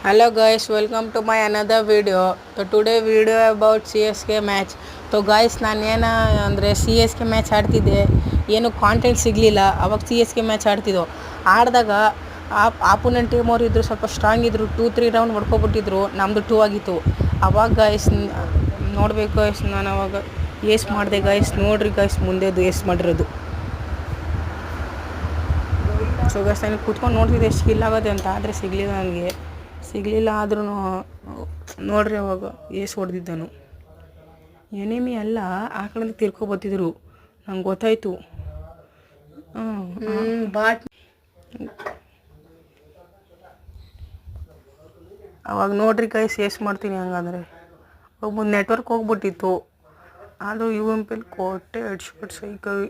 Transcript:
Hello guys, welcome to my another video. So today video about CSK match. So guys ನಾನೇನು ಅಂದರೆ C S K match ಆಡ್ತಿದ್ದೆ, ಏನು content ಸಿಗಲಿಲ್ಲ. ಅವಾಗ C S K match ಆಡ್ತಿದ್ದೋ, ಆಡಿದಾಗ ಆಪೋನೆಂಟ್ ಟೀಮ್ ಅವ್ರು ಇದ್ದರು, ಸ್ವಲ್ಪ ಸ್ಟ್ರಾಂಗ್ ಇದ್ದರು. 2-3 ರೌಂಡ್ ಹೊಡ್ಕೊಬಿಟ್ಟಿದ್ರು, ನಮ್ಮದು 2 ಆಗಿತ್ತು. ಅವಾಗ ಗಾಯ್ಸ್ ನೋಡಬೇಕು ಗಾಯ್ಸ್, ನಾನು ಅವಾಗ ಏಸ್ ಮಾಡಿದೆ ಗಾಯ್ಸ್. ನೋಡ್ರಿ ಗಾಯ್ಸ್, ಮುಂದೆದು ಏಸ್ ಮಾಡಿರೋದು. ಸೊ ಗಾಯ್ಸ್ ನಾನು ಕೂತ್ಕೊಂಡು ನೋಡ್ತಿದ್ದೆ ಎಷ್ಟು ಸ್ಕಿಲ್ ಆಗೋದೆ ಅಂತ, ಆದರೆ ಸಿಗಲಿಲ್ಲ ಆದ್ರೂ ನೋಡ್ರಿ ಅವಾಗ ಏಸ್ ಹೊಡೆದಿದ್ದನು. ಎನಿಮಿ ಎಲ್ಲ ಆ ಕಡೆಯಿಂದ ತಿರ್ಕೊಬತ್ತಿದ್ರು, ನಂಗೆ ಗೊತ್ತಾಯಿತು. ಬಾಟ್ ಅವಾಗ ನೋಡ್ರಿ ಗೈಸ್ ಏಸ್ ಮಾಡ್ತೀನಿ. ಹಂಗಂದರೆ ಒಬ್ಬ ನೆಟ್ವರ್ಕ್ ಹೋಗ್ಬಿಟ್ಟಿತ್ತು, ಆದರೂ ಯು ಎಮ್ ಪಿಲ್ ಕೊಟ್ಟೆ ಹೆಡ್ ಶಾಟ್ ಸೈಕಲ್.